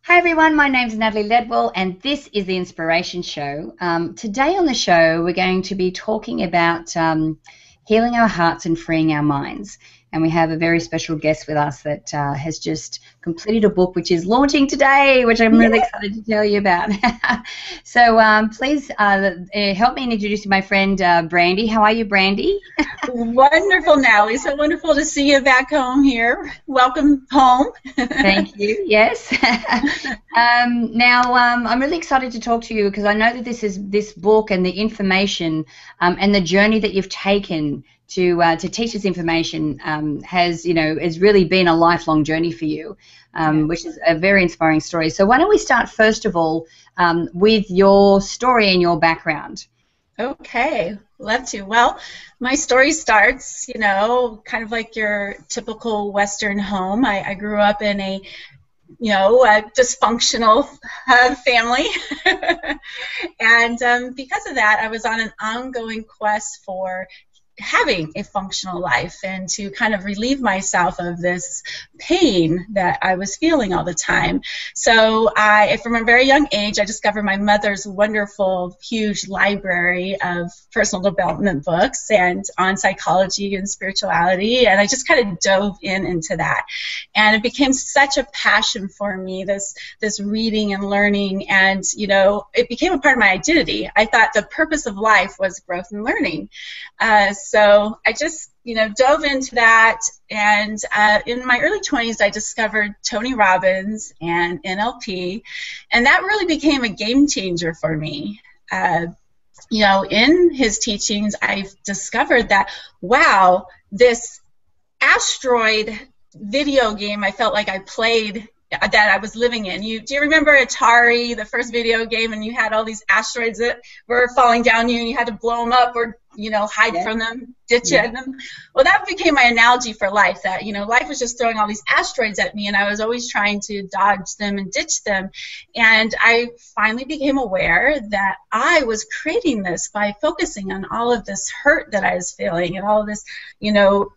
Hi everyone, my name's Natalie Ledwell and this is the Inspiration Show. Today on the show we're going to be talking about healing our hearts and freeing our minds. And we have a very special guest with us that has just completed a book which is launching today, which I'm really excited to tell you about. So please help me in introducing my friend Brandy. How are you, Brandy? Wonderful, Natalie. So wonderful to see you back home here. Welcome home. Thank you. Yes. Now, I'm really excited to talk to you because I know that this book and the information and the journey that you've taken to teach this information has really been a lifelong journey for you, which is a very inspiring story. So why don't we start first of all with your story and your background? Okay, love to. Well, my story starts, kind of like your typical Western home. I grew up in a dysfunctional family. And because of that, I was on an ongoing quest for having a functional life and to kind of relieve myself of this pain that I was feeling all the time. So from a very young age, I discovered my mother's wonderful, huge library of personal development books and on psychology and spirituality, and I just kind of dove into that. And it became such a passion for me, this reading and learning, and it became a part of my identity. I thought the purpose of life was growth and learning. So I just, dove into that, and in my early 20s, I discovered Tony Robbins and NLP, and that really became a game changer for me. In his teachings, I discovered that, wow, this asteroid video game I felt like I played that I was living in. Do you remember Atari, the first video game, and you had all these asteroids that were falling down you and you had to blow them up or hide from them, ditch at them? Well, that became my analogy for life, that life was just throwing all these asteroids at me and I was always trying to dodge them and ditch them. And I finally became aware that I was creating this by focusing on all of this hurt that I was feeling and all of this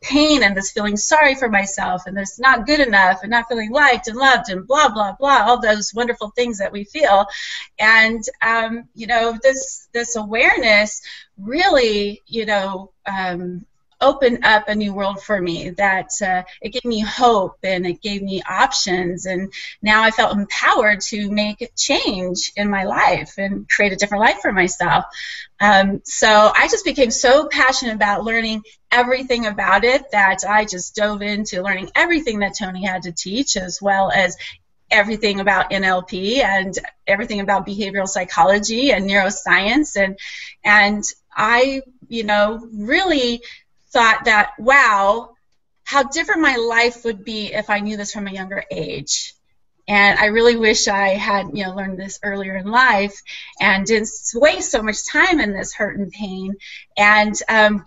pain and this feeling sorry for myself and this not good enough and not feeling liked and loved and blah blah blah, all those wonderful things that we feel. And this awareness really opened up a new world for me, that it gave me hope and it gave me options, and now I felt empowered to make change in my life and create a different life for myself. So I just became so passionate about learning everything about it that I just dove into learning everything that Tony had to teach, as well as everything about NLP and everything about behavioral psychology and neuroscience, and I really thought that, wow, how different my life would be if I knew this from a younger age. And I really wish I had learned this earlier in life and didn't waste so much time in this hurt and pain. And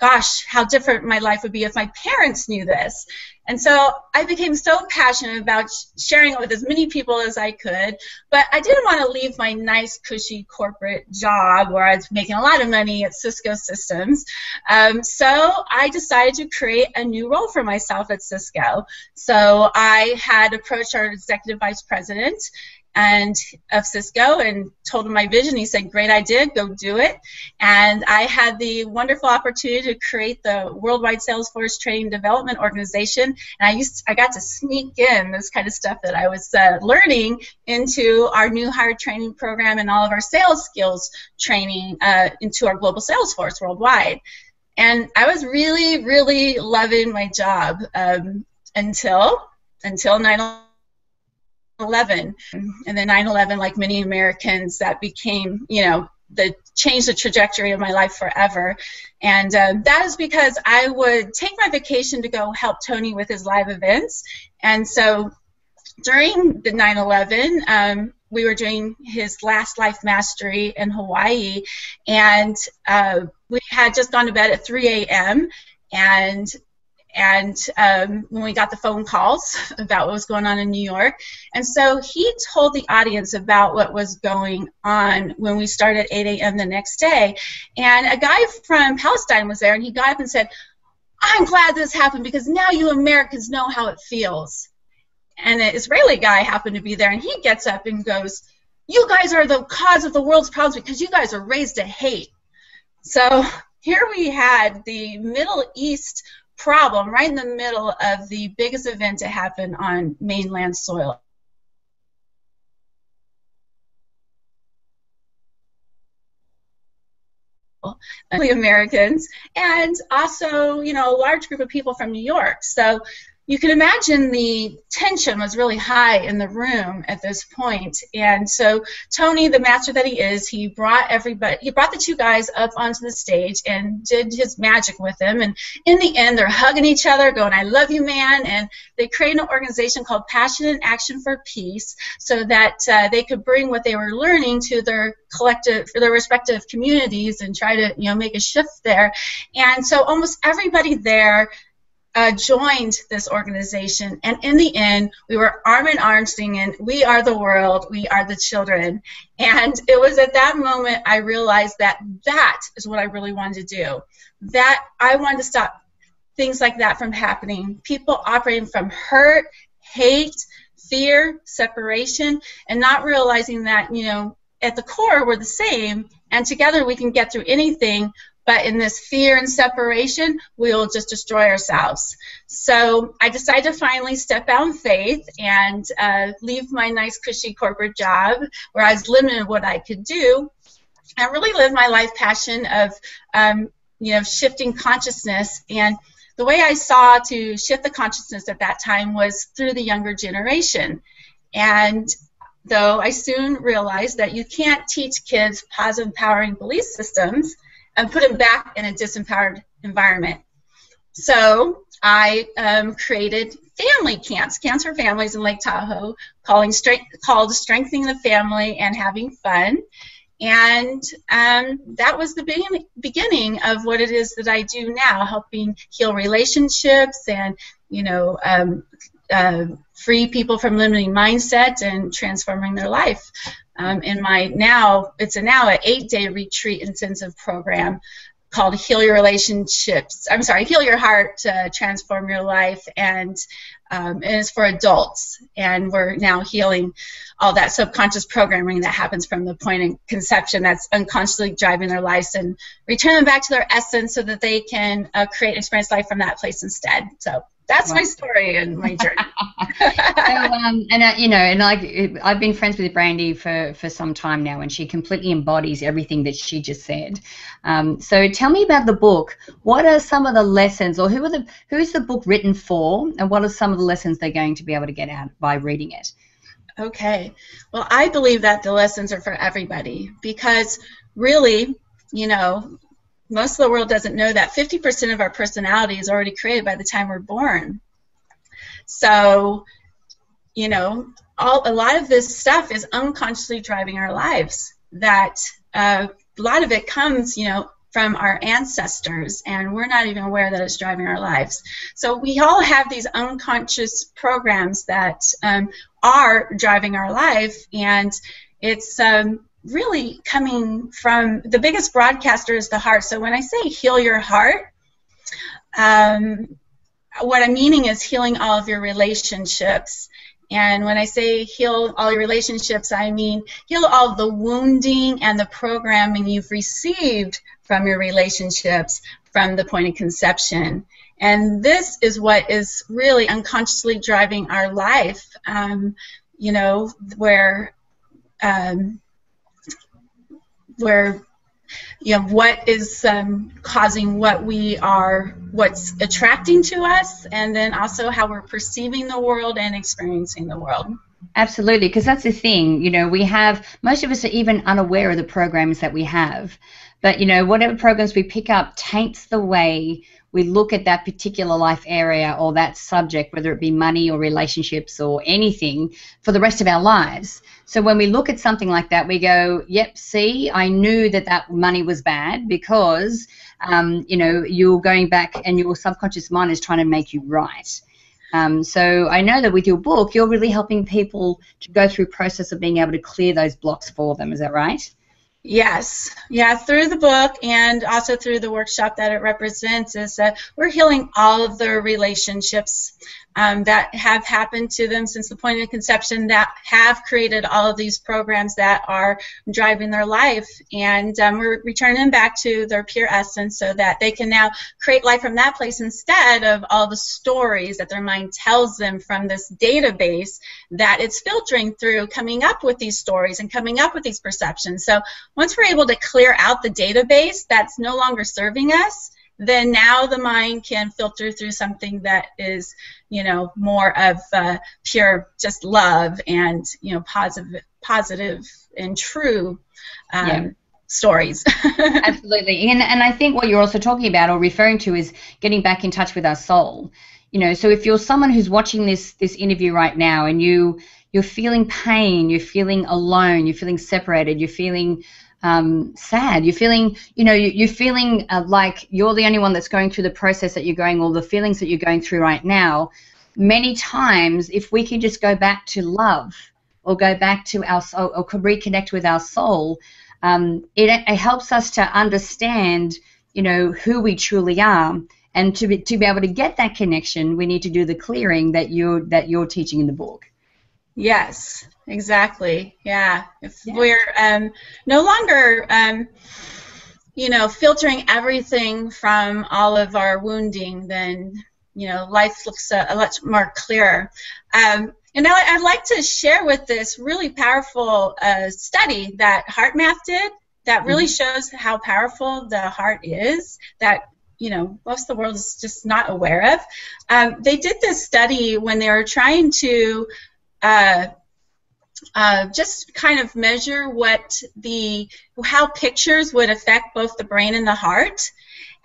gosh, how different my life would be if my parents knew this. And so I became so passionate about sharing it with as many people as I could, but I didn't want to leave my nice, cushy corporate job where I was making a lot of money at Cisco Systems. So I decided to create a new role for myself at Cisco. So I had approached our executive vice president of Cisco and told him my vision. He said, great idea, go do it. And I had the wonderful opportunity to create the Worldwide Salesforce Training Development Organization, and I got to sneak in this kind of stuff that I was learning into our new hire training program and all of our sales skills training into our global sales force worldwide. And I was really, really loving my job until 9/11. And then 9/11, like many Americans, that became, changed the trajectory of my life forever. And that is because I would take my vacation to go help Tony with his live events. And so during the 9/11, we were doing his last life mastery in Hawaii, and we had just gone to bed at 3 a.m. And when we got the phone calls about what was going on in New York. And so he told the audience about what was going on when we started at 8 a.m. the next day. And a guy from Palestine was there, and he got up and said, I'm glad this happened because now you Americans know how it feels. And an Israeli guy happened to be there, and he gets up and goes, "You guys are the cause of the world's problems because you guys are raised to hate." So here we had the Middle East problem right in the middle of the biggest event to happen on mainland soil. Americans, and also, you know, a large group of people from New York. So you can imagine the tension was really high in the room at this point. And so Tony, the master that he is, he brought the two guys up onto the stage and did his magic with them. And in the end, they're hugging each other, going, "I love you, man." And they created an organization called Passion and Action for Peace so that they could bring what they were learning to their respective communities and try to, you know, make a shift there. And so almost everybody there joined this organization, and in the end, we were arm in arm singing, "We are the world, we are the children." And it was at that moment I realized that that is what I really wanted to do, that I wanted to stop things like that from happening, people operating from hurt, hate, fear, separation, and not realizing that, you know, at the core we're the same, and together we can get through anything. But in this fear and separation, we'll just destroy ourselves. So I decided to finally step out in faith and leave my nice, cushy corporate job where I was limited in what I could do, and really live my life passion of, you know, shifting consciousness. And the way I saw to shift the consciousness at that time was through the younger generation. And though I soon realized that you can't teach kids positive, empowering belief systems and put them back in a disempowered environment. So I created family camps for families in Lake Tahoe, called Strengthening the Family and Having Fun. And that was the beginning of what it is that I do now, helping heal relationships and, you know, free people from limiting mindset and transforming their life. In my it's an 8-day retreat intensive program called Heal Your Heart, Transform Your Life, and it's for adults. And we're now healing all that subconscious programming that happens from the point of conception that's unconsciously driving their lives, and return them back to their essence so that they can create and experience life from that place instead. So that's my story and my journey. You know, and I've been friends with Brandy for some time now, and she completely embodies everything that she just said. So tell me about the book. What are some of the lessons, or who is the book written for, and what are some of the lessons they're going to be able to get out by reading it? Okay. Well, I believe that the lessons are for everybody, because really, you know, most of the world doesn't know that 50% of our personality is already created by the time we're born. So, you know, a lot of this stuff is unconsciously driving our lives. That a lot of it comes, you know, from our ancestors, and we're not even aware that it's driving our lives. So we all have these unconscious programs that are driving our life, and it's really coming from the biggest broadcaster is the heart. So when I say heal your heart, what I'm meaning is healing all of your relationships. And when I say heal all your relationships, I mean heal all of the wounding and the programming you've received from your relationships from the point of conception. And this is what is really unconsciously driving our life, you know, where you know, what is causing what's attracting to us, and then also how we're perceiving the world and experiencing the world. Absolutely, because that's the thing, you know, most of us are even unaware of the programs that we have, but, you know, whatever programs we pick up taints the way we look at that particular life area or that subject, whether it be money or relationships or anything, for the rest of our lives. So when we look at something like that, we go, yep, see, I knew that money was bad because, you know, you're going back and your subconscious mind is trying to make you right. So I know that with your book, you're really helping people to go through a process of being able to clear those blocks for them. Is that right? Yes. Yeah, through the book and also through the workshop that it represents is that we're healing all of the relationships that have happened to them since the point of conception, that have created all of these programs that are driving their life. And we're returning them back to their pure essence so that they can now create life from that place instead of all the stories that their mind tells them from this database that it's filtering through, coming up with these stories and coming up with these perceptions. So once we're able to clear out the database that's no longer serving us, then now the mind can filter through something that is, more of pure just love and, positive and true stories. Absolutely. And I think what you're also talking about or referring to is getting back in touch with our soul. So if you're someone who's watching this interview right now and you're feeling pain, you're feeling alone, you're feeling separated, you're feeling sad, you're feeling, you're feeling like you're the only one that's going through the process that you're going, all the feelings that you're going through right now, many times if we can just go back to love or go back to our soul or reconnect with our soul, it helps us to understand, who we truly are. And to be able to get that connection, we need to do the clearing that you're teaching in the book. Yes, exactly. Yeah. If we're no longer, filtering everything from all of our wounding, then, life looks a lot more clearer. And now I'd like to share with this really powerful study that HeartMath did that really shows how powerful the heart is, that most of the world is just not aware of. They did this study when they were trying to just kind of measure how pictures would affect both the brain and the heart.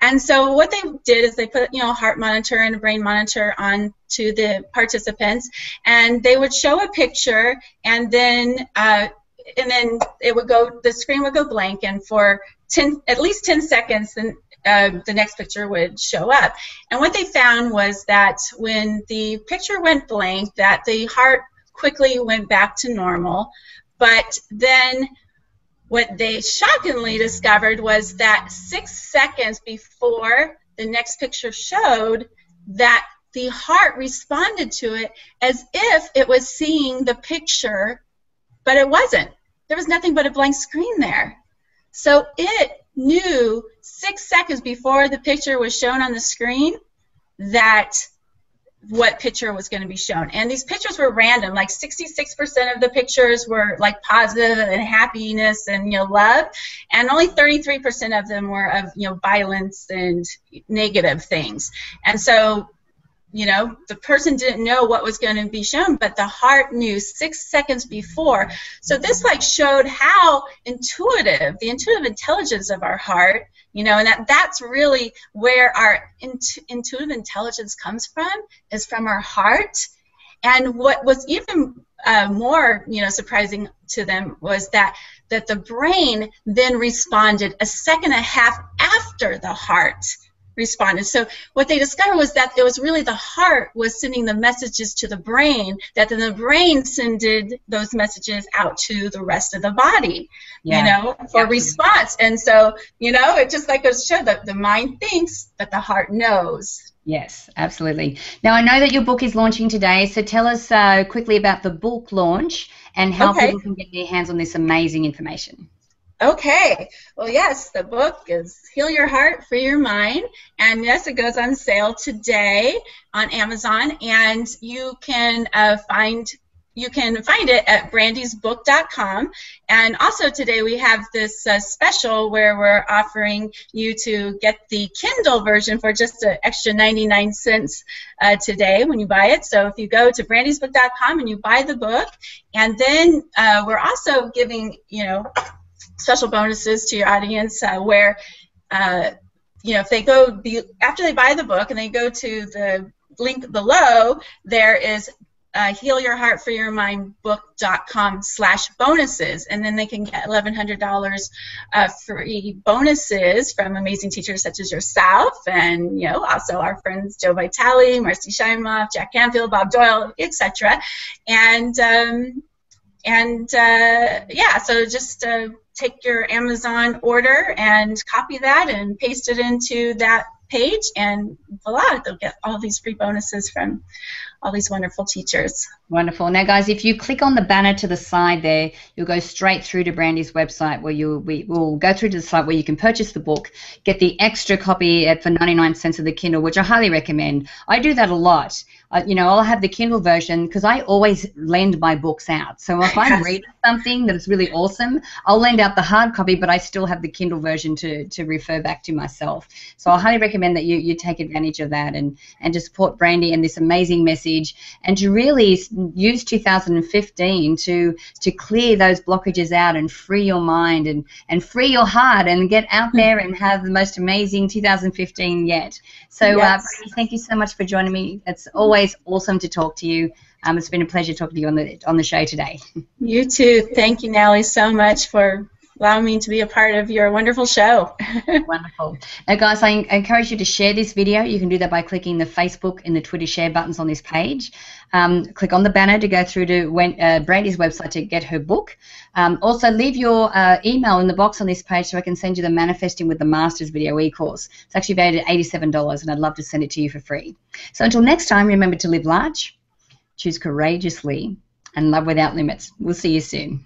And so what they did is they put, a heart monitor and a brain monitor on to the participants, and they would show a picture, and then it would go, the screen would go blank, and for at least 10 seconds, then the next picture would show up. And what they found was that when the picture went blank, that the heart quickly went back to normal. But then what they shockingly discovered was that 6 seconds before the next picture showed, that the heart responded to it as if it was seeing the picture, but it wasn't. There was nothing but a blank screen there. So it knew 6 seconds before the picture was shown on the screen that what picture was going to be shown. And these pictures were random. Like 66% of the pictures were like positive and happiness and love, and only 33% of them were of violence and negative things. And so the person didn't know what was going to be shown, but the heart knew 6 seconds before. So this showed how the intuitive intelligence of our heart, and that's really where our intuitive intelligence comes from, is from our heart. And what was even more, surprising to them was that the brain then responded a second and a half after the heart responded. So what they discovered was that it was really the heart was sending the messages to the brain, that then the brain sent those messages out to the rest of the body, for response. And so, it just goes to show that the mind thinks, but the heart knows. Yes, absolutely. Now, I know that your book is launching today, so tell us quickly about the book launch and how people can get their hands on this amazing information. Okay. Well, yes, the book is Heal Your Heart, Free Your Mind. And yes, it goes on sale today on Amazon. And you can find it at brandysbook.com. And also today we have this special where we're offering you to get the Kindle version for just an extra 99 cents today when you buy it. So if you go to brandysbook.com and you buy the book, and then we're also giving, special bonuses to your audience where, if they go after they buy the book and they go to the link below, there is healyourheartfreeyourmindbook.com/bonuses, and then they can get $1,100 free bonuses from amazing teachers such as yourself, and also our friends Joe Vitale, Marcy Shimoff, Jack Canfield, Bob Doyle, etc. And so just take your Amazon order and copy that and paste it into that page, and voila, they'll get all these free bonuses from all these wonderful teachers. Wonderful. Now, guys, if you click on the banner to the side there, you'll go straight through to Brandy's website where we'll go through to the site where you can purchase the book, get the extra copy for 99 cents of the Kindle, which I highly recommend. I do that a lot. I'll have the Kindle version because I always lend my books out. So if I'm reading something that is really awesome, I'll lend out the hard copy, but I still have the Kindle version to refer back to myself. So I highly recommend that you take advantage of that and to support Brandy and this amazing message, and to really use 2015 to clear those blockages out and free your mind and free your heart and get out there and have the most amazing 2015 yet. So Yes. Brandy, thank you so much for joining me. It's always awesome to talk to you. It's been a pleasure talking to you on the show today. You too. Thank you, Natalie, so much for allowing me to be a part of your wonderful show. Wonderful. Now, guys, I encourage you to share this video. You can do that by clicking the Facebook and the Twitter share buttons on this page. Click on the banner to go through to Brandy's website to get her book. Also, leave your email in the box on this page so I can send you the Manifesting with the Masters video e-course. It's actually valued at $87, and I'd love to send it to you for free. So until next time, remember to live large, choose courageously, and love without limits. We'll see you soon.